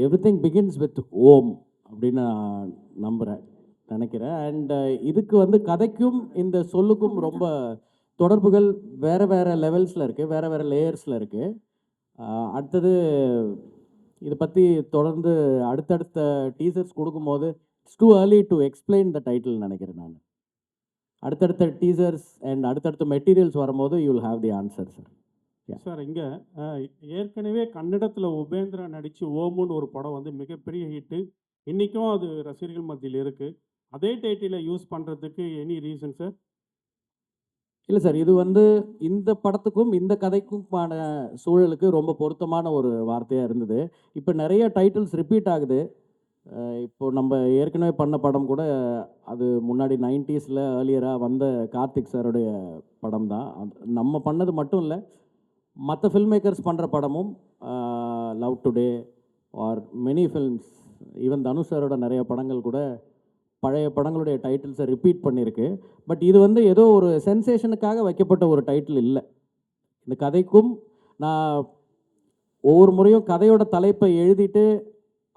Everything begins with ஓம் அப்படின்னு நான் நினைக்கிறேன். அண்ட் இதுக்கு வந்து கதைக்கும் இந்த சொல்லுக்கும் ரொம்ப தொடர்புகள் வேறு வேறு லெவல்ஸில் இருக்குது, வேறு வேறு லேயர்ஸில் இருக்குது. அடுத்தது இதை பற்றி தொடர்ந்து அடுத்தடுத்த டீசர்ஸ் கொடுக்கும்போது it's too early to explain the title நினைக்கிறேன் நான். அடுத்தடுத்த டீசர்ஸ் அண்ட் அடுத்தடுத்த மெட்டீரியல்ஸ் வரும்போது you will have the answer sir. Sir இங்கே ஏற்கனவே கன்னடத்தில் உபேந்திரா நடித்து ஓமுன்னு ஒரு படம் வந்து மிகப்பெரிய ஹிட்டு. இன்றைக்கும் அது ரசிகர்கள் மத்தியில் இருக்குது. அதே டைட்டிலை யூஸ் பண்ணுறதுக்கு எனி ரீசன் சார்? இல்லை சார், இது வந்து இந்த படத்துக்கும் இந்த கதைக்குமான சூழலுக்கு ரொம்ப பொருத்தமான ஒரு வார்த்தையாக இருந்தது. இப்போ நிறைய டைட்டில்ஸ் ரிப்பீட் ஆகுது. இப்போது நம்ம ஏற்கனவே பண்ண படம் கூட அது முன்னாடி 90s ஏர்லியராக வந்த கார்த்திக் சாருடைய படம் தான். நம்ம பண்ணது மட்டும் இல்லை, மற்ற ஃபில்ம் மேக்கர்ஸ் பண்ணுற படமும் love today are many films, even Dhanush சாரோட நிறைய படங்கள் கூட பழைய படங்களுடைய டைட்டில்ஸை ரிப்பீட் பண்ணியிருக்கு. பட் இது வந்து ஏதோ ஒரு சென்சேஷனுக்காக வைக்கப்பட்ட ஒரு டைட்டில் இல்லை. இந்த கதைக்கும் நான் ஒவ்வொரு முறையும் கதையோட தலைப்பை எழுதிட்டு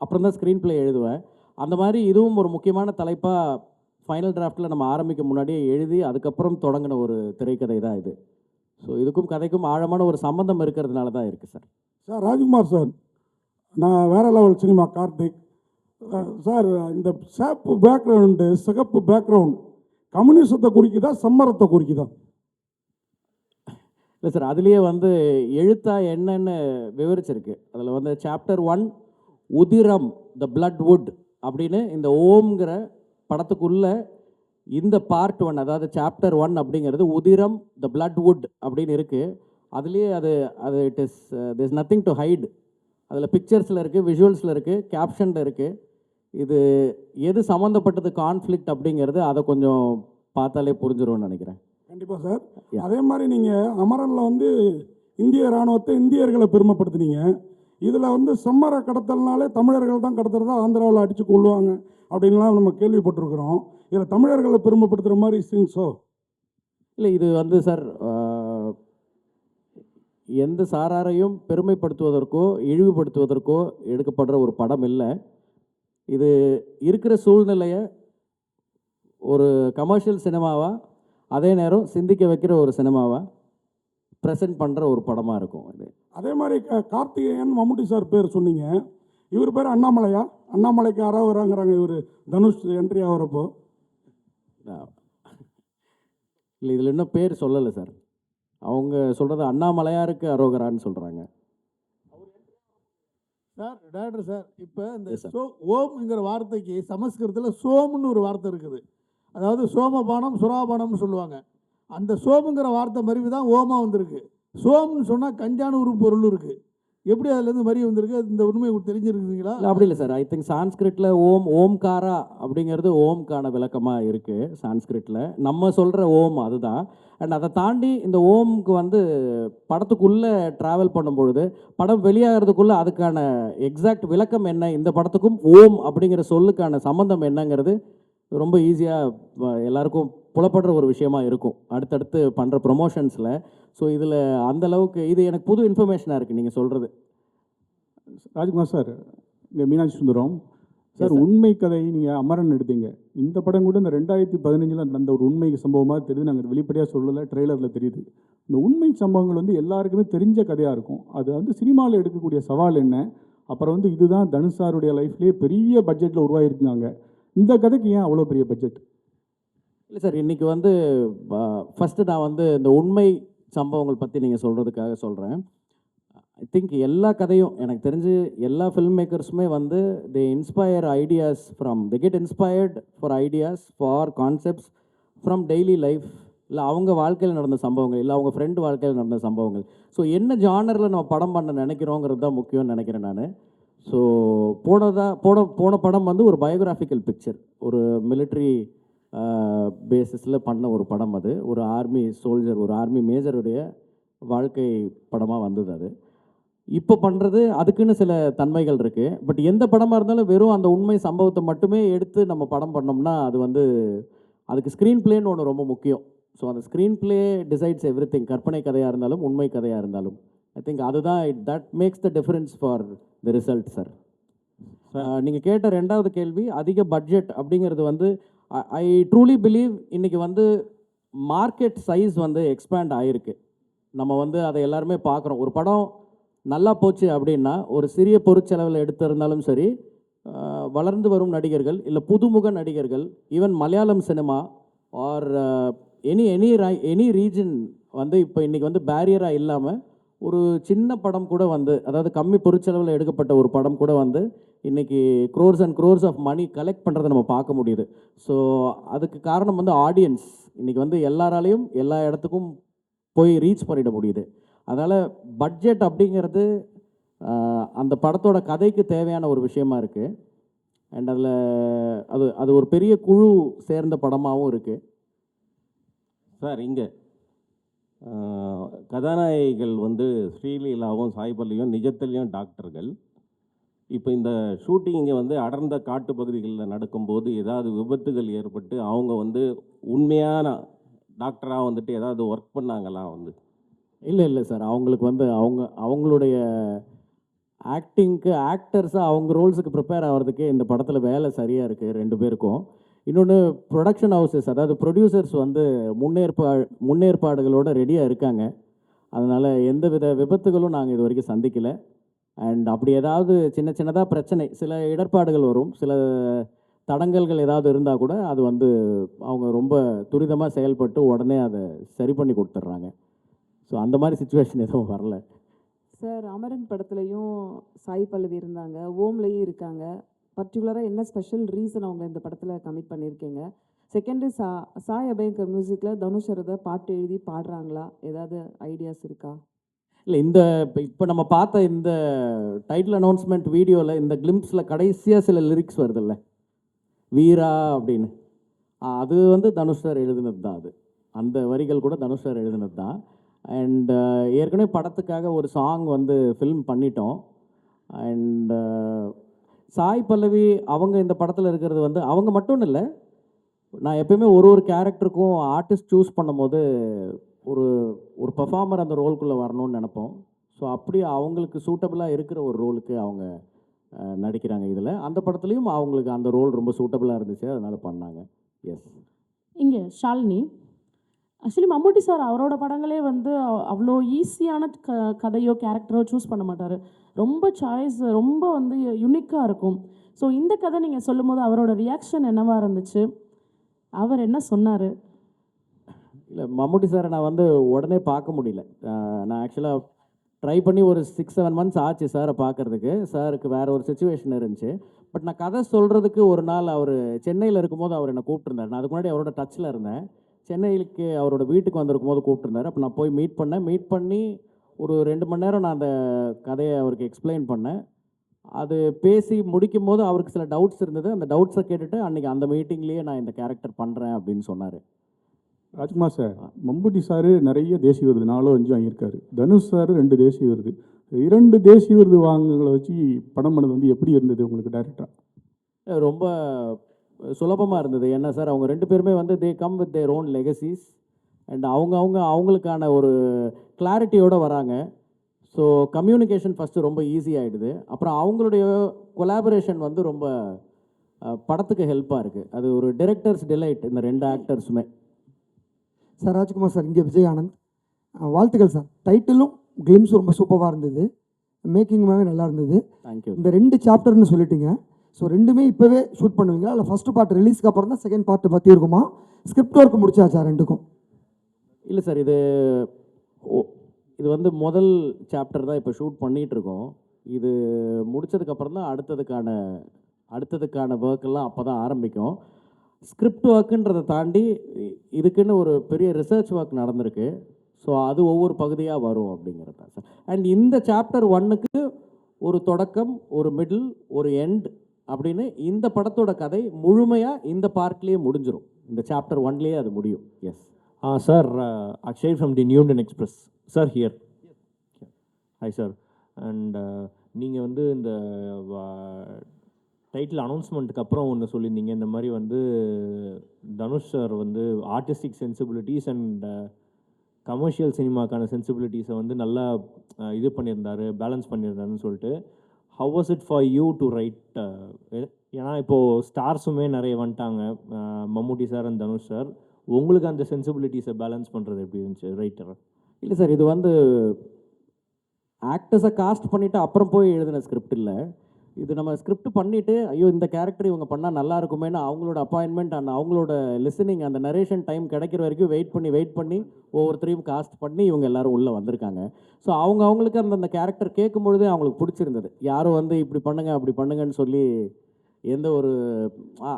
அப்புறம் தான் ஸ்க்ரீன் ப்ளே எழுதுவேன். அந்த மாதிரி இதுவும் ஒரு முக்கியமான தலைப்பாக ஃபைனல் டிராஃப்டில் நம்ம ஆரம்பிக்க முன்னாடியே எழுதி அதுக்கப்புறம் தொடங்கின ஒரு திரைக்கதை தான் இது. ஸோ இதுக்கும் கதைக்கும் ஆழமான ஒரு சம்பந்தம் இருக்கிறதுனால தான் இருக்குது சார். சார் ராஜ்குமார் சார், நான் வேற லெவல் சினிமா கார்த்திக் சார். இந்த சேப்பு பேக்ரவுண்டு, சிகப்பு பேக்ரவுண்ட் கம்யூனிசத்தை குறிக்குதா சம்மரத்தை குறிக்குதா? இல்லை சார், அதுலேயே வந்து எழுத்தா என்னன்னு விவரிச்சிருக்கு. அதில் வந்து சாப்டர் 1 உதிரம் த பிளட் வுட் அப்படின்னு இந்த ஓம்ங்கிற படத்துக்குள்ள இந்த பார்ட் 1, அதாவது சாப்டர் 1 அப்படிங்கிறது உதிரம் த பிளட் வுட் அப்படின்னு இருக்குது. அதுலேயே அது it is this nothing to hide. அதில் பிக்சர்ஸில் இருக்குது, விஷுவல்ஸில் இருக்குது, கேப்ஷனில் இருக்குது. இது எது சம்மந்தப்பட்டது கான்ஃப்ளிக்ட் அப்படிங்கிறது அதை கொஞ்சம் பார்த்தாலே புரிஞ்சிரும்னு நினைக்கிறேன். கண்டிப்பாக சார். அதே மாதிரி நீங்கள் அமரனில் வந்து இந்திய இராணுவத்தை, இந்தியர்களை பெருமைப்படுத்துனீங்க. இதில் வந்து செம்மர கடத்தல்னாலே தமிழர்கள் தான் கடத்துறதா ஆந்திராவில் அடித்து கொள்ளுவாங்க அப்படின்லாம் நம்ம கேள்விப்பட்டிருக்கிறோம். இதில் தமிழர்களை பெருமைப்படுத்துகிற மாதிரி சீன்ஸோ? இல்லை, இது வந்து சார் எந்த சாராரையும் பெருமைப்படுத்துவதற்கோ இழிவுபடுத்துவதற்கோ எடுக்கப்படுற ஒரு படம் இல்லை. இது இருக்கிற சூழ்நிலையை ஒரு கமர்ஷியல் சினிமாவாக, அதே நேரம் சிந்திக்க வைக்கிற ஒரு சினிமாவாக ப்ரெசென்ட் பண்ணுற ஒரு படமாக இருக்கும் இது. அதே மாதிரி கார்த்திகேயன் மம்முட்டி சார் பேர் சொன்னீங்க. இவர் பேர் அண்ணாமலையா? அண்ணாமலைக்கு அரோகராங்கிறாங்க இவர் தனுஷ் என்ட்ரி ஆகிறப்போ. இல்லை, இதில் இன்னும் பேர் சொல்லலை சார். அவங்க சொல்கிறது அண்ணாமலையாருக்கு அரோகரான்னு சொல்கிறாங்க சார். டேரக்டர் சார், இப்போ இந்த ஓம்ங்கிற வார்த்தைக்கு சமஸ்கிருதத்தில் சோம்னு ஒரு வார்த்தை இருக்குது. அதாவது சோமபானம் சுறாபானம்னு சொல்லுவாங்க. அந்த சோமுங்கிற வார்த்தை மருவி தான் ஓமா வந்திருக்கு. சோம்னு சொன்னால் கஞ்சான ஒரு பொருள் இருக்குது. எப்படி அதுலேருந்து மருவி வந்திருக்கு? இந்த உண்மை தெரிஞ்சிருக்குங்களா? அப்படி இல்லை சார். ஐ திங்க் சான்ஸ்கிரிட்டில் ஓம்காரா அப்படிங்கிறது ஓம்கான விளக்கமாக இருக்குது சான்ஸ்கிரிட்டில். நம்ம சொல்கிற ஓம் அதுதான். அண்ட் அதை தாண்டி இந்த ஓம்க்கு வந்து படத்துக்குள்ளே ட்ராவல் பண்ணும்பொழுது படம் வெளியாகிறதுக்குள்ளே அதுக்கான எக்ஸாக்ட் விளக்கம் என்ன, இந்த படத்துக்கும் ஓம் அப்படிங்கிற சொல்லுக்கான சம்மந்தம் என்னங்கிறது ரொம்ப ஈஸியாக எல்லாருக்கும் புலப்படுற ஒரு விஷயமா இருக்கும் அடுத்தடுத்து பண்ணுற ப்ரொமோஷன்ஸில். ஸோ இதில் அந்தளவுக்கு இது எனக்கு புது இன்ஃபர்மேஷனாக இருக்குது நீங்கள் சொல்கிறது. ராஜ்குமார் சார், இங்கே மீனாட்சி சுந்தரம் சார், உண்மை கதை நீங்கள் அமரன் எடுத்தீங்க. இந்த படம் கூட இந்த 2015 நடந்த ஒரு உண்மை சம்பவமாக தெரியுது. நாங்கள் வெளிப்படையாக சொல்லலை, ட்ரெய்லரில் தெரியுது. இந்த உண்மை சம்பவங்கள் வந்து எல்லாருக்குமே தெரிஞ்ச கதையாக இருக்கும். அது வந்து சினிமாவில் எடுக்கக்கூடிய சவால் என்ன? அப்புறம் வந்து இதுதான் தனுஷ் சாருடைய லைஃப்லேயே பெரிய பட்ஜெட்டில் உருவாகிருக்காங்க. இந்த கதைக்கு ஏன் அவ்வளோ பெரிய பட்ஜெட்? இல்லை சார், இன்றைக்கி வந்து ஃபஸ்ட்டு நான் வந்து இந்த உண்மை சம்பவங்கள் பற்றி நீங்கள் சொல்கிறதுக்காக சொல்கிறேன். ஐ திங்க் எல்லா கதையும் எனக்கு தெரிஞ்சு எல்லா ஃபில்ம் மேக்கர்ஸுமே வந்து they get inspired for ideas for concepts from daily life. இல்லை அவங்க வாழ்க்கையில் நடந்த சம்பவங்கள், இல்லை அவங்க ஃப்ரெண்டு வாழ்க்கையில் நடந்த சம்பவங்கள். ஸோ என்ன ஜானரில் நம்ம படம் பண்ண நினைக்கிறோங்கிறது தான் முக்கியம்னு நினைக்கிறேன் நான். ஸோ போன படம் வந்து ஒரு பயோகிராஃபிக்கல் பிக்சர், ஒரு மிலிட்ரி பேசிஸில் பண்ண ஒரு படம். அது ஒரு ஆர்மி சோல்ஜர், ஒரு ஆர்மி மேஜருடைய வாழ்க்கை படமாக வந்தது. அது இப்போ பண்ணுறது அதுக்குன்னு சில தன்மைகள் இருக்குது. பட் எந்த படமாக இருந்தாலும் வெறும் அந்த உண்மை சம்பவத்தை மட்டுமே எடுத்து நம்ம படம் பண்ணோம்னா அது வந்து அதுக்கு ஸ்க்ரீன் பிளேன்னு ஒன்று ரொம்ப முக்கியம். ஸோ அந்த ஸ்க்ரீன் பிளே டிசைட்ஸ் எவ்ரிதிங். கற்பனை கதையாக இருந்தாலும் உண்மை கதையாக இருந்தாலும் ஐ திங்க் அதுதான் that makes the difference for the result sir. நீங்கள் கேட்ட ரெண்டாவது கேள்வி அதிக பட்ஜெட் அப்படிங்கிறது வந்து ஐ ட்ரூலி பிலீவ் இன்னைக்கு வந்து மார்க்கெட் சைஸ் வந்து எக்ஸ்பேண்ட் ஆகிருக்கு. நம்ம வந்து அதை எல்லாருமே பார்க்குறோம். ஒரு படம் நல்லா போச்சு அப்படின்னா ஒரு சிறிய பொருட்செலவில் எடுத்திருந்தாலும் சரி, வளர்ந்து வரும் நடிகர்கள் இல்லை புதுமுக நடிகர்கள், even Malayalam cinema or any region வந்து இப்போ இன்றைக்கி வந்து பேரியராக இல்லாமல் ஒரு சின்ன படம் கூட வந்து, அதாவது கம்மி பொருட்செலவில் எடுக்கப்பட்ட ஒரு படம் கூட வந்து இன்றைக்கி crores and crores of money collect பண்ணுறதை நம்ம பார்க்க முடியுது. ஸோ அதுக்கு காரணம் வந்து ஆடியன்ஸ் இன்றைக்கி வந்து எல்லாராலையும் எல்லா இடத்துக்கும் போய் ரீச் பண்ணிட முடியுது. அதனால் பட்ஜெட் அப்படிங்கிறது அந்த படத்தோட கதைக்கு தேவையான ஒரு விஷயமா இருக்குது. அண்ட் அதில் அது அது ஒரு பெரிய குழு சேர்ந்த படமாகவும் இருக்குது. சார் இங்கே கதாநாயகிகள் வந்து ஸ்ரீலீலாவும் சாய் பல்லவியும் நிஜத்திலையும் டாக்டர்கள். இப்போ இந்த ஷூட்டிங் இங்கே வந்து அடர்ந்த காட்டு பகுதிகளில் நடக்கும்போது ஏதாவது விபத்துகள் ஏற்பட்டு அவங்க வந்து உண்மையான டாக்டராக வந்துட்டு ஏதாவது ஒர்க் பண்ணாங்களா வந்து? இல்லை சார், அவங்களுக்கு வந்து அவங்களுடைய ஆக்டிங்க்கு ஆக்டர்ஸாக அவங்க ரோல்ஸுக்கு ப்ரிப்பேர் ஆகிறதுக்கே இந்த படத்தில் வேலை சரியாக இருக்குது ரெண்டு பேருக்கும். இன்னொன்று ப்ரொடக்ஷன் ஹவுசஸ், அதாவது ப்ரொடியூசர்ஸ் வந்து முன்னேற்பாடுகளோடு ரெடியாக இருக்காங்க. அதனால் எந்த வித விபத்துகளும் நாங்கள் இது வரைக்கும் சந்திக்கலை. அண்ட் அப்படி ஏதாவது சின்னதாக பிரச்சனை, சில இடர்பாடுகள் வரும், சில தடங்கல்கள் ஏதாவது இருந்தால் கூட அது வந்து அவங்க ரொம்ப துரிதமாக செயல்பட்டு உடனே அதை சரி பண்ணி கொடுத்துட்றாங்க. ஸோ அந்த மாதிரி சுச்சுவேஷன் எதுவும் வரல. சார், அமரன் படத்துலையும் சாய் பல்லவி இருந்தாங்க, ஓம்லேயும் இருக்காங்க. பர்டிகுலராக என்ன ஸ்பெஷல் ரீசன் அவங்க இந்த படத்தில் கமிட் பண்ணியிருக்கீங்க? செகண்டு, சாய் அபயங்கர் மியூசிக்கில் தனுஷ் அதை பாட்டு எழுதி பாடுறாங்களா? ஏதாவது ஐடியாஸ் இருக்கா? இல்லை, இப்போ நம்ம பார்த்த இந்த டைட்டில் அனௌன்ஸ்மெண்ட் வீடியோவில் இந்த கிளிம்ஸில் கடைசியாக சில லிரிக்ஸ் வருதுல்ல, வீரா அப்படின்னு, அது வந்து தனுஷ் சார் எழுதினது தான். அது அந்த வரிகள் கூட தனுஷ் சார் எழுதினது தான். அண்ட் ஏற்கனவே படத்துக்காக ஒரு சாங் வந்து ஃபில்ம் பண்ணிட்டோம். அண்ட் சாய் பல்லவி அவங்க இந்த படத்தில் இருக்கிறது வந்து அவங்க மட்டும் இல்லை, நான் எப்பயுமே ஒரு கேரக்டருக்கும் ஆர்டிஸ்ட் சூஸ் பண்ணும்போது ஒரு ஒரு பெர்ஃபார்மர் அந்த ரோலுக்குள்ளே வரணும்னு நினைப்போம். ஸோ அப்படி அவங்களுக்கு சூட்டபுளாக இருக்கிற ஒரு ரோலுக்கு அவங்க நடிக்கிறாங்க. இதில் அந்த படத்துலையும் அவங்களுக்கு அந்த ரோல் ரொம்ப சூட்டபுளாக இருந்துச்சு, அதனால் பண்ணாங்க. எஸ். இங்கே ஷாலினி, ஆக்சுவலி மம்முட்டி சார் அவரோட படங்களே வந்து அவ்வளோ ஈஸியான கதையோ கேரக்டரோ சூஸ் பண்ண மாட்டார். ரொம்ப சாய்ஸ் ரொம்ப வந்து யுனிக்காக இருக்கும். ஸோ இந்த கதை நீங்கள் சொல்லும் போது அவரோட ரியாக்ஷன் என்னவாக இருந்துச்சு? அவர் என்ன சொன்னார்? இல்லை, மம்முட்டி சாரை நான் வந்து உடனே பார்க்க முடியல. நான் ஆக்சுவலாக ட்ரை பண்ணி ஒரு 6-7 மந்த்ஸ் ஆச்சு சாரை பார்க்குறதுக்கு. சாருக்கு வேறு ஒரு சுச்சுவேஷன் இருந்துச்சு. பட் நான் கதை சொல்கிறதுக்கு ஒரு நாள் அவர் சென்னையில் இருக்கும்போது அவர் என்னை கூப்பிட்டுருந்தார். நான் அதுக்கு முன்னாடி அவரோட டச்சில் இருந்தேன். சென்னைக்கு அவரோட வீட்டுக்கு வந்திருக்கும் போது கூப்பிட்டுருந்தார். அப்போ நான் போய் மீட் பண்ணி ஒரு 2 மணி நேரம் நான் அந்த கதையை அவருக்கு எக்ஸ்பிளைன் பண்ணேன். அது பேசி முடிக்கும் போது அவருக்கு சில டவுட்ஸ் இருந்தது. அந்த டவுட்ஸை கேட்டுட்டு அன்றைக்கி அந்த மீட்டிங்லேயே நான் இந்த கேரக்டர் பண்ணுறேன் அப்படின்னு சொன்னார். ராஜ்குமார் சார், மம்முட்டி சார் நிறைய தேசிய விருது 4-5 வாங்கியிருக்காரு. தனுஷ் சார் 2 தேசிய விருது. 2 தேசிய விருது வாங்குகளை வச்சு படம் பண்ணது வந்து எப்படி இருந்தது உங்களுக்கு டைரக்டராக? ரொம்ப சுலபமாக இருந்தது. ஏன்னா சார், அவங்க 2 பேருமே வந்து they come with their own legacies. And அவங்களுக்கான ஒரு கிளாரிட்டியோடு வராங்க. ஸோ கம்யூனிகேஷன் ஃபஸ்ட்டு ரொம்ப ஈஸி ஆகிடுது. அப்புறம் அவங்களுடைய கொலாபரேஷன் வந்து ரொம்ப படத்துக்கு ஹெல்ப்பாக இருக்குது. அது ஒரு டைரக்டர்ஸ் டிலைட் இந்த 2 ஆக்டர்ஸுமே. சார், ராஜ்குமார் சார், இங்கே விஜய் ஆனந்த். வாழ்த்துக்கள் சார். டைட்டிலும் கிளிம்ஸும் ரொம்ப சூப்பராக இருந்தது. மேக்கிங்குமாகவே நல்லா இருந்தது. தேங்க்யூ. இந்த 2 சாப்டர்னு சொல்லிட்டீங்க. ஸோ 2மே இப்போவே ஷூட் பண்ணுவீங்களா, இல்லை ஃபஸ்ட்டு பார்ட் ரிலீஸ்க்கு அப்புறம் தான் செகண்ட் பார்ட் பற்றி இருக்குமா? ஸ்கிரிப்ட் ஒர்க் முடிச்சாச்சா 2க்கும்? இல்லை சார், இது வந்து முதல் சாப்டர் தான் இப்போ ஷூட் பண்ணிகிட்ருக்கோம். இது முடித்ததுக்கப்புறம் தான் அடுத்ததுக்கான ஒர்க்கெல்லாம் அப்போ தான் ஆரம்பிக்கும். ஸ்கிரிப்ட் ஒர்க்குன்றதை தாண்டி இதுக்குன்னு ஒரு பெரிய ரிசர்ச் ஒர்க் நடந்திருக்கு. ஸோ அது ஒவ்வொரு பகுதியாக வரும் அப்படிங்கிறது தான் சார். அண்ட் இந்த சாப்டர் 1க்கு ஒரு தொடக்கம், ஒரு மிடில், ஒரு எண்ட் அப்படின்னு இந்த படத்தோட கதை முழுமையாக இந்த பார்ட்லேயே முடிஞ்சிடும். இந்த சாப்டர் 1லேயே அது முடியும். S. Sir, Akshay from the New Indian Express. Sir, here. Hi, sir. And நீங்கள் வந்து இந்த டைட்டில் அனௌன்ஸ்மெண்ட்டுக்கு அப்புறம் ஒன்று சொல்லியிருந்தீங்க. இந்த மாதிரி வந்து தனுஷ் சார் வந்து ஆர்டிஸ்டிக் சென்சிபிலிட்டிஸ் அண்ட் கமர்ஷியல் சினிமாக்கான சென்சிபிலிட்டிஸை வந்து நல்லா இது பண்ணியிருந்தார், பேலன்ஸ் பண்ணியிருந்தாருன்னு சொல்லிட்டு. how was it for you to write? ஏன்னா இப்போது ஸ்டார்ஸுமே நிறைய வந்துட்டாங்க, மம்முட்டி சார் அண்ட் தனுஷ் சார். உங்களுக்கு அந்த சென்சிபிலிட்டிஸை பேலன்ஸ் பண்ணுறது எப்படி இருந்துச்சு ரைட்டர்? இல்லை சார், இது வந்து ஆக்டர்ஸை காஸ்ட் பண்ணிவிட்டு அப்புறம் போய் எழுதின ஸ்கிரிப்ட் இல்லை. இது நம்ம ஸ்கிரிப்ட் பண்ணிவிட்டு ஐயோ இந்த கேரக்டர் இவங்க பண்ணால் நல்லா இருக்குமேனு அவங்களோட அப்பாயின்மெண்ட் அண்ட் அவங்களோட லிசனிங் அந்த நரேஷன் டைம் கிடைக்கிற வரைக்கும் வெயிட் பண்ணி ஒவ்வொருத்தரையும் காஸ்ட் பண்ணி இவங்க எல்லாரும் உள்ளே வந்திருக்காங்க. ஸோ அவங்களுக்கு அந்த கேரக்டர் கேட்கும்பொழுதே அவங்களுக்கு பிடிச்சிருந்தது. யாரும் வந்து இப்படி பண்ணுங்க அப்படி பண்ணுங்கன்னு சொல்லி எந்த ஒரு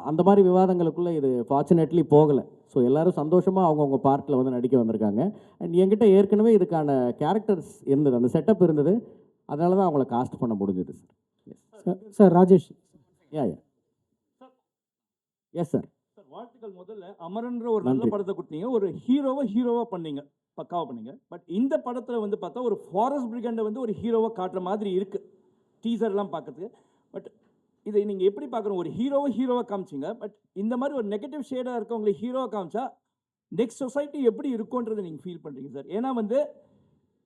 அந்த மாதிரி விவாதங்களுக்குள்ளே இது ஃபார்ச்சுனேட்லி போகலை. ஸோ எல்லோரும் சந்தோஷமாக அவங்கவுங்க பார்ட்டில் வந்து நடிக்க வந்திருக்காங்க. அண்ட் என்கிட்ட ஏற்கனவே இதுக்கான கேரக்டர்ஸ் இருந்தது, அந்த செட்டப் இருந்தது, அதனால தான் அவங்கள காஸ்ட் பண்ண முடிஞ்சது சார். சார் ராஜேஷ். யா எஸ் சார். சார் வாழ்த்துக்கள். முதல்ல அமரன்ற ஒரு நல்ல படத்தை கொடுத்தீங்க, ஒரு ஹீரோவாக பண்ணீங்க, பக்காவாக பண்ணீங்க. பட் இந்த படத்தில் வந்து பார்த்தா ஒரு ஃபாரஸ்ட் பிரிகண்டை வந்து ஒரு ஹீரோவாக காட்டுற மாதிரி இருக்குது டீசர்லாம் பார்க்கறதுக்கு. பட் இதை நீங்கள் எப்படி பார்க்குறோம்? ஒரு ஹீரோவாக காமிச்சிங்க, பட் இந்த மாதிரி ஒரு நெகட்டிவ் ஷேடாக இருக்கவங்களை ஹீரோவாக காமிச்சா நெக்ஸ்ட் சொசைட்டி எப்படி இருக்குன்றதை நீங்கள் ஃபீல் பண்ணுறீங்க சார்? ஏன்னா வந்து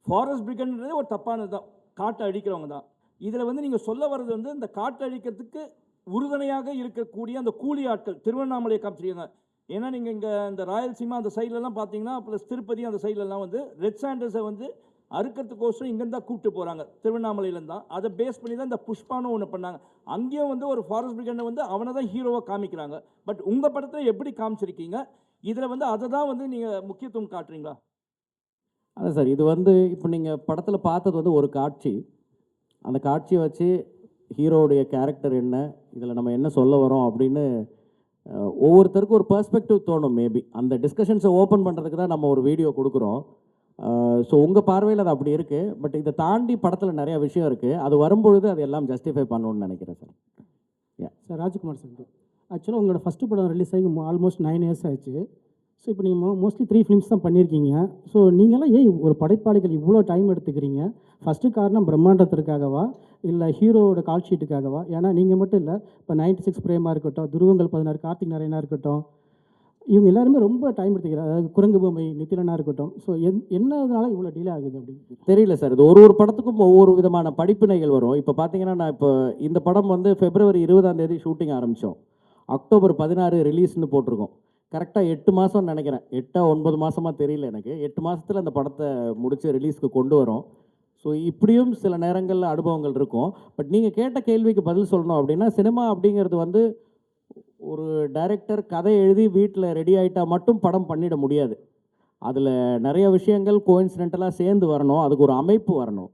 ஃபாரஸ்ட் பிரிகண்ட்ன்றது ஒரு தப்பானது தான், காட்டை அழிக்கிறவங்க தான். இதில் வந்து நீங்கள் சொல்ல வர்றது வந்து இந்த காட்டை அழிக்கிறதுக்கு உறுதுணையாக இருக்கக்கூடிய அந்த கூலி ஆட்கள் திருவண்ணாமலையை காமிச்சிருக்காங்க. ஏன்னா நீங்கள் இங்கே இந்த ராயல்சீமா அந்த சைட்லலாம் பார்த்தீங்கன்னா, ப்ளஸ் திருப்பதி அந்த சைட்லலாம் வந்து ரெட் சாண்டர்ஸை வந்து அறுக்கிறதுக்கோசரம் இங்கேருந்து தான் கூப்பிட்டு போகிறாங்க, திருவண்ணாமலையிலேருந்து தான். அதை பேஸ் பண்ணி தான் இந்த புஷ்பான்னு ஒன்று பண்ணாங்க. அங்கேயும் வந்து ஒரு ஃபாரஸ்ட் பிரிகண்டை வந்து அவனை தான் ஹீரோவாக காமிக்கிறாங்க. பட் உங்கள் படத்தில் எப்படி காமிச்சிருக்கீங்க? இதில் வந்து அதை தான் வந்து நீங்கள் முக்கியத்துவம் காட்டுறீங்களா? அதான் சார், இது வந்து இப்போ நீங்கள் படத்தில் பார்த்தது வந்து ஒரு காட்சி. அந்த காட்சியை வச்சு ஹீரோவுடைய கேரக்டர் என்ன, இதில் நம்ம என்ன சொல்ல வரோம் அப்படின்னு ஒவ்வொருத்தருக்கும் ஒரு பெர்ஸ்பெக்டிவ் தோணும். மேபி அந்த டிஸ்கஷன்ஸை ஓப்பன் பண்ணுறதுக்கு தான் நம்ம ஒரு வீடியோ கொடுக்குறோம். ஸோ உங்கள் பார்வையில் அது அப்படி இருக்குது. பட் இதை தாண்டி படத்தில் நிறையா விஷயம் இருக்குது. அது வரும்பொழுது அது எல்லாம் ஜஸ்டிஃபை பண்ணணும்னு நினைக்கிறேன் சார். சார் ராஜ்குமார் சார், ஆக்சுவலாக உங்களோட ஃபஸ்ட்டு படம் ரிலீஸ் ஆகி ஆல்மோஸ்ட் 9 years ஆச்சு. ஸோ இப்போ நீங்கள் மோஸ்ட்லி 3 films தான் பண்ணியிருக்கீங்க. ஸோ நீங்களாம் ஏன் ஒரு படைப்பாளிகள் இவ்வளோ டைம் எடுத்துக்கிறீங்க? ஃபஸ்ட்டு காரணம் பிரம்மாண்டத்திற்காகவா இல்லை ஹீரோவோட கால் ஷீட்டுக்காகவா? ஏன்னா நீங்கள் மட்டும் இல்லை, இப்போ 96 பிரேமா இருக்கட்டும், துருவங்கள் 16 கார்த்திக் நாராயணா இருக்கட்டும், இவங்க எல்லாருமே ரொம்ப டைம் எடுத்துக்கிறாங்க. அதாவது குரங்கு பொம்மை நித்திலனா இருக்கட்டும். ஸோ என்னதுனால இவ்வளோ டிலே ஆகுது அப்படின்னு தெரியல சார். இது ஒரு படத்துக்கும் ஒவ்வொரு விதமான படிப்பினைகள் வரும். இப்போ பார்த்தீங்கன்னா, நான் இப்போ இந்த படம் வந்து February 20 ஷூட்டிங் ஆரம்பித்தோம், October 16 ரிலீஸ்னு போட்டிருக்கோம். கரெக்டாக 8 மாதம்னு நினைக்கிறேன், 8-9 மாதமாக தெரியல எனக்கு. 8 மாதத்தில் அந்த படத்தை முடித்து ரிலீஸ்க்கு கொண்டு வரோம். ஸோ இப்படியும் சில நேரங்களில் அனுபவங்கள் இருக்கும். பட் நீங்கள் கேட்ட கேள்விக்கு பதில் சொல்லணும் அப்படின்னா, சினிமா அப்படிங்கிறது வந்து ஒரு டைரக்டர் கதை எழுதி வீட்டில் ரெடி ஆகிட்டா மட்டும் படம் பண்ணிட முடியாது. அதில் நிறைய விஷயங்கள் கோயின்சிடென்டலாக சேர்ந்து வரணும், அதுக்கு ஒரு அமைப்பு வரணும்.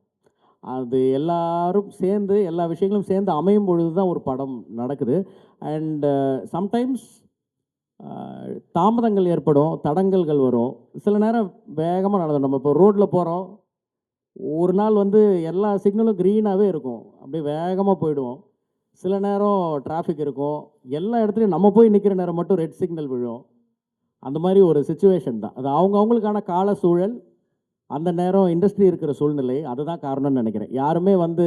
அது எல்லாரும் சேர்ந்து எல்லா விஷயங்களும் சேர்ந்து அமையும் பொழுது தான் ஒரு படம் நடக்குது. அண்ட் சம்டைம்ஸ் தாமதங்கள் ஏற்படும், தடங்கல்கள் வரும். சில நேரம் வேகமாக நடந்துடும். நம்ம இப்போ ரோட்டில் போகிறோம், ஒரு நாள் வந்து எல்லா சிக்னலும் க்ரீனாகவே இருக்கும், அப்படியே வேகமாக போயிடுவோம். சில நேரம் டிராஃபிக் இருக்கும், எல்லா இடத்துலையும் நம்ம போய் நிற்கிற நேரம் மட்டும் ரெட் சிக்னல் விழும். அந்த மாதிரி ஒரு சுச்சுவேஷன் தான் அது. அவங்களுக்கான கால சூழல், அந்த நேரம் இண்டஸ்ட்ரி இருக்கிற சூழ்நிலை, அதுதான் காரணம்னு நினைக்கிறேன். யாருமே வந்து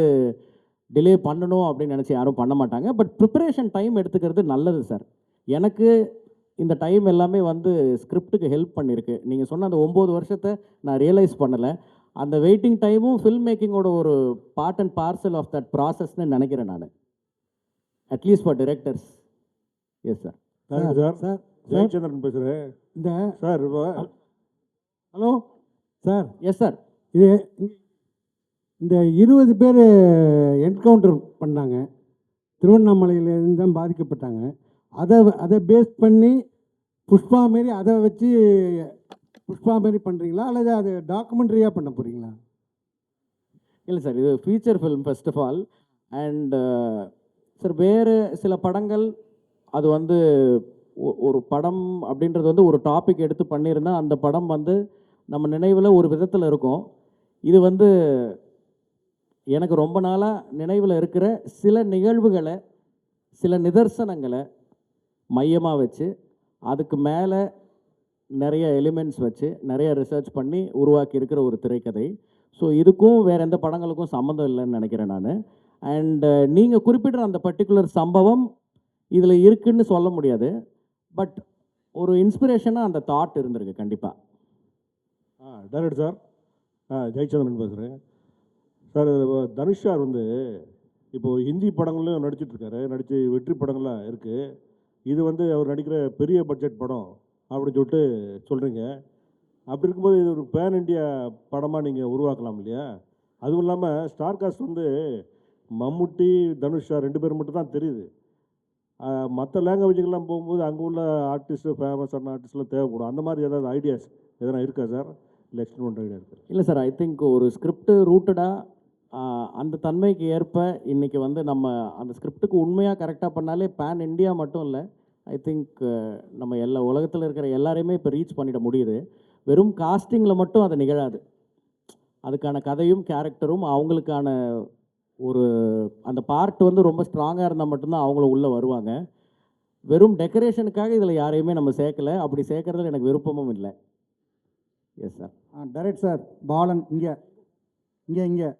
டிலே பண்ணணும் அப்படின்னு நினச்சி யாரும் பண்ண மாட்டாங்க. பட் ப்ரிப்பரேஷன் டைம் எடுத்துக்கிறது நல்லது சார். எனக்கு இந்த டைம் எல்லாமே வந்து ஸ்கிரிப்டுக்கு ஹெல்ப் பண்ணியிருக்கு. நீங்கள் சொன்ன அந்த 9 வருஷத்தை நான் ரியலைஸ் பண்ணலை. அந்த வெயிட்டிங் டைமும் ஃபில்ம் மேக்கிங்கோட ஒரு part and parcel of that ப்ராசஸ்ன்னு நினைக்கிறேன் நான், at least for directors. Yes sir. Sir sir Jayachandran பேசுகிறேன். இந்த sir hello sir. Yes sir. இது இந்த 20 பேர் என்கவுண்டர் பண்ணாங்க, திருவண்ணாமலையிலேருந்து தான் பாதிக்கப்பட்டாங்க. அதை பேஸ் பண்ணி புஷ்பா மாரி அதை வச்சு புஷ்பா மாரி பண்ணுறீங்களா அல்லது அது டாக்குமெண்ட்ரியாக பண்ண போகிறீங்களா? இல்லை சார், இது feature film first of all. And sir வேறு சில படங்கள் அது வந்து ஒரு படம் அப்படின்றது வந்து ஒரு டாபிக் எடுத்து பண்ணியிருந்தால் அந்த படம் வந்து நம்ம நினைவில் ஒரு விதத்தில் இருக்கும். இது வந்து எனக்கு ரொம்ப நாளாக நினைவில் இருக்கிற சில நிகழ்வுகளை, சில நிதர்சனங்களை மையமாக வச்சு அதுக்கு மேலே நிறைய எலிமெண்ட்ஸ் வச்சு நிறைய ரிசர்ச் பண்ணி உருவாக்கி இருக்கிற ஒரு திரைக்கதை. ஸோ இதுக்கும் வேறு எந்த படங்களுக்கும் சம்மந்தம் இல்லைன்னு நினைக்கிறேன் நான். அண்டு நீங்கள் குறிப்பிடுற அந்த பர்டிகுலர் சம்பவம் இதில் இருக்குன்னு சொல்ல முடியாது. பட் ஒரு இன்ஸ்பிரேஷனாக அந்த தாட் இருந்திருக்கு கண்டிப்பாக. டைரக்டர் சார், ஜெயச்சந்திரன் பேசுகிறேன். சார் தனுஷ் சார் வந்து இப்போது ஹிந்தி படங்கள்லையும் நடிச்சிட்ருக்காரு, நடித்து வெற்றி படங்கள்லாம் இருக்குது. இது வந்து அவர் நடிக்கிற பெரிய பட்ஜெட் படம் அப்படின்னு சொல்லிட்டு சொல்கிறீங்க. அப்படி இருக்கும்போது இது ஒரு பேன் இண்டியா படமாக நீங்கள் உருவாக்கலாம் இல்லையா? அதுவும் இல்லாமல் ஸ்டார் காஸ்ட் வந்து மம்முட்டி, தனுஷ் 2 பேர் மட்டும் தான் தெரியுது. மற்ற லாங்குவேஜுக்கெல்லாம் போகும்போது அங்கே உள்ள ஆர்டிஸ்ட்டு, ஃபேமஸான ஆர்டிஸ்ட்லாம் தேவைப்படும். அந்த மாதிரி ஏதாவது ஐடியாஸ் எதனா இருக்கா சார்? இல்லை எக்ஸ்பெரிமெண்ட் ஐடியா இருக்கா? இல்லை சார், ஐ திங்க் ஒரு ஸ்கிரிப்ட் ரூட்டடாக அந்த தன்மைக்கு ஏற்ப இன்றைக்கி வந்து நம்ம அந்த ஸ்கிரிப்டுக்கு உண்மையாக கரெக்டாக பண்ணாலே பேன் இண்டியா மட்டும் இல்லை, ஐ திங்க் நம்ம எல்லா உலகத்தில் இருக்கிற எல்லாரையுமே இப்போ ரீச் பண்ணிட முடியுது. வெறும் காஸ்டிங்கில் மட்டும் அது நிகழாது. அதுக்கான கதையும் கேரக்டரும் அவங்களுக்கான ஒரு அந்த பார்ட் வந்து ரொம்ப ஸ்ட்ராங்காக இருந்தால் மட்டும்தான் அவங்களும் உள்ளே வருவாங்க. வெறும் டெக்கரேஷனுக்காக இதில் யாரையுமே நம்ம சேர்க்கலை. அப்படி சேர்க்கறதுல எனக்கு விருப்பமும் இல்லை. Yes sir. Direct sir Balan இங்கே இங்கே இங்கே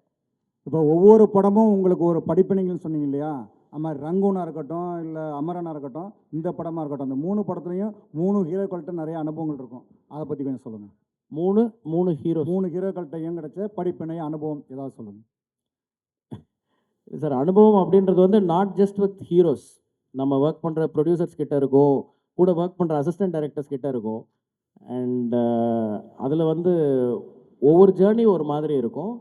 இப்போ ஒவ்வொரு படமும் உங்களுக்கு ஒரு படிப்பினைகள்னு சொன்னீங்க இல்லையா? அது மாதிரி ரங்கூனாக இருக்கட்டும், இல்லை அமரனாக இருக்கட்டும், இந்த படமாக இருக்கட்டும், அந்த 3 படத்துலையும் 3 ஹீரோக்கள்கிட்ட நிறைய அனுபவங்கள் இருக்கும். அதை பற்றி கொஞ்சம் சொல்லுங்கள். 3 ஹீரோ 3 ஹீரோக்கள்கிட்டையும் கிடைச்ச படிப்பினை அனுபவம் ஏதாவது சொல்லுங்கள் சார். அனுபவம் அப்படின்றது வந்து நாட் ஜஸ்ட் வித் ஹீரோஸ். நம்ம ஒர்க் பண்ணுற ப்ரொடியூசர்ஸ் கிட்ட இருக்கும், கூட ஒர்க் பண்ணுற அசிஸ்டன்ட் டைரக்டர்ஸ் கிட்ட இருக்கும். அண்ட் அதில் வந்து ஒவ்வொரு ஜேர்னி ஒரு மாதிரி இருக்கும்.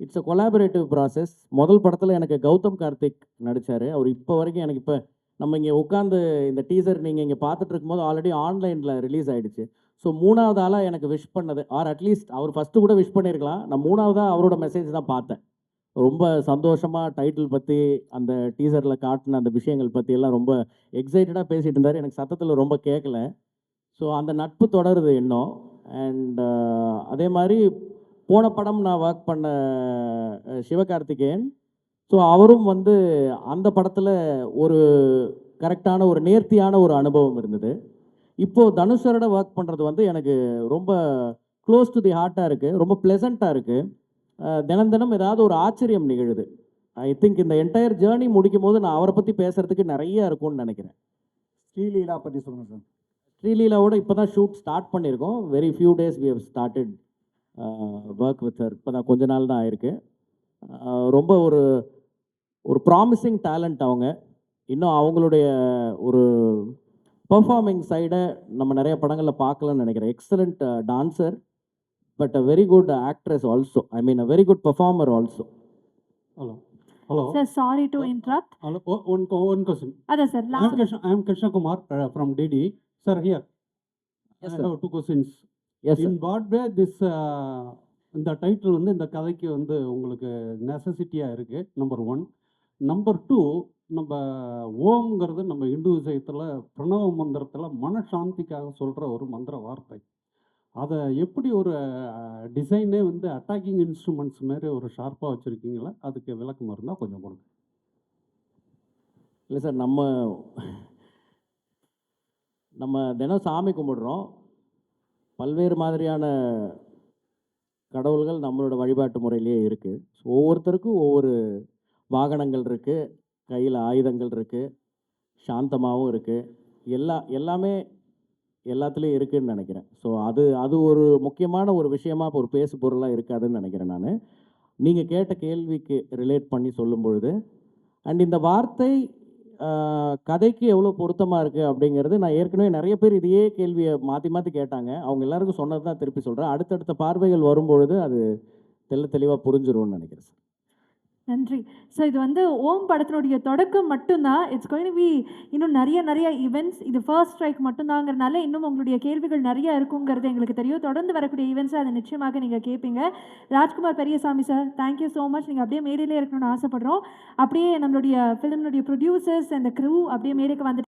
It's a collaborative process. முதல் படத்தில் எனக்கு கௌதம் கார்த்திக் நடித்தார். அவர் இப்போ வரைக்கும் எனக்கு இப்போ நம்ம இங்கே உட்காந்து இந்த டீசர் நீங்கள் இங்கே பார்த்துட்டு இருக்கும்போது ஆல்ரெடி ஆன்லைனில் ரிலீஸ் ஆகிடுச்சு. ஸோ 3வது ஆளாக எனக்கு விஷ் பண்ணது, ஆர் அட்லீஸ்ட் அவர் ஃபஸ்ட்டு கூட விஷ் பண்ணியிருக்கலாம், நான் 3வதாக அவரோட மெசேஜ் தான் பார்த்தேன். ரொம்ப சந்தோஷமாக டைட்டில் பற்றி அந்த டீசரில் காட்டின அந்த விஷயங்கள் பற்றியெல்லாம் ரொம்ப எக்ஸைட்டடாக பேசிகிட்டு இருந்தார். எனக்கு சத்தத்தில் ரொம்ப கேட்கல. ஸோ அந்த நட்பு தொடருது இன்னும். அண்ட் அதே மாதிரி போன படம் நான் ஒர்க் பண்ண சிவகார்த்திகேயன், ஸோ அவரும் வந்து அந்த படத்தில் ஒரு கரெக்டான ஒரு நேர்த்தியான ஒரு அனுபவம் இருந்தது. இப்போது தனுஷரோட ஒர்க் பண்ணுறது வந்து எனக்கு ரொம்ப க்ளோஸ் டு தி ஹார்ட்டாக இருக்குது, ரொம்ப ப்ளெசண்ட்டாக இருக்குது. தினம் தினம் ஏதாவது ஒரு ஆச்சரியம் நிகழுது. ஐ திங்க் இந்த என்டையர் ஜேர்னி முடிக்கும் போது நான் அவரை பற்றி பேசுகிறதுக்கு நிறைய இருக்கும்னு நினைக்கிறேன். ஸ்ரீலீலா பற்றி சொல்லுங்கள் சார். ஸ்ரீலீலாவோட இப்போ தான் ஷூட் ஸ்டார்ட் பண்ணியிருக்கோம். Very few days we have started work with sir. இப்போ தான் கொஞ்ச நாள் தான் ஆயிருக்கு. ரொம்ப ஒரு ப்ராமிசிங் டேலண்ட் அவங்க. இன்னும் அவங்களுடைய ஒரு பர்ஃபார்மிங் சைடை நம்ம நிறைய படங்களில் பார்க்கலாம்னு நினைக்கிறேன். Excellent dancer, but a very good actress also. I mean, a very good performer also. Hello. Sir, sorry to interrupt. Hello. One question. Ada sir, I am Krishna Kumar from DD. Sir, here. Yes, I sir. have 2 questions. Yes, In sir. what way this இந்த title வந்து இந்த கதைக்கு வந்து உங்களுக்கு நெசசிட்டியாக இருக்குது, number 1. Number 2, நம்ம ஓம்ங்கிறது நம்ம இந்து விஷயத்தில் பிரணவ மந்திரத்தில் மனசாந்திக்காக சொல்கிற ஒரு மந்திர வார்த்தை. அதை எப்படி ஒரு டிசைனே வந்து அட்டாக்கிங் இன்ஸ்ட்ருமெண்ட்ஸ் மாதிரி ஒரு ஷார்ப்பாக வச்சுருக்கீங்களா? அதுக்கு விளக்கம் இருந்தால் கொஞ்சம் கொடுங்க. இல்லை சார், நம்ம தினம் சாமி கும்பிடுறோம். பல்வேறு மாதிரியான கடவுள்கள் நம்மளோட வழிபாட்டு முறையிலேயே இருக்குது. ஸோ ஒவ்வொருத்தருக்கும் ஒவ்வொரு வாகனங்கள் இருக்குது, கையில் ஆயுதங்கள் இருக்குது, சாந்தமாகவும் இருக்குது. எல்லாமே எல்லாத்துலேயும் இருக்குதுன்னு நினைக்கிறேன். ஸோ அது ஒரு முக்கியமான ஒரு விஷயமாக இப்போ ஒரு பேசு பொருளாக இருக்காதுன்னு நினைக்கிறேன் நான், நீங்கள் கேட்ட கேள்விக்கு ரிலேட் பண்ணி சொல்லும் பொழுது. அண்ட் இந்த வார்த்தை கதைக்கு எவ்வளோ பொருத்தமாக இருக்குது அப்படிங்கிறது நான் ஏற்கனவே நிறைய பேர் இதையே கேள்வியை மாற்றி மாற்றி கேட்டாங்க. அவங்க எல்லாருக்கும் சொன்னது தான் திருப்பி சொல்கிறேன். அடுத்தடுத்த பார்வைகள் வரும்பொழுது அது தெளிவாக புரிஞ்சிரும்னு நினைக்கிறேன் சார். நன்றி. ஸோ இது வந்து ஓம் படத்தினுடைய தொடக்கம் மட்டும்தான். இட்ஸ் கோயிங் டு பி இன்னும் நிறைய ஈவெண்ட்ஸ். இது ஃபர்ஸ்ட் ஸ்ட்ரைக் மட்டும்தாங்கிறனால இன்னும் உங்களுடைய கேள்விகள் நிறைய இருக்குங்கிறது எங்களுக்கு தெரியும். தொடர்ந்து வரக்கூடிய ஈவெண்ட்ஸை அதை நிச்சயமாக நீங்கள் கேட்பீங்க. Rajkumar Periyasamy sir, thank you so much. நீங்கள் அப்படியே மேடையிலே இருக்கணும்னு ஆசைப்படுறோம். அப்படியே நம்மளுடைய ஃபிலிம்னுடைய ப்ரொடியூசர்ஸ் அந்த க்ரூ அப்படியே மேடைக்கு வந்துட்டு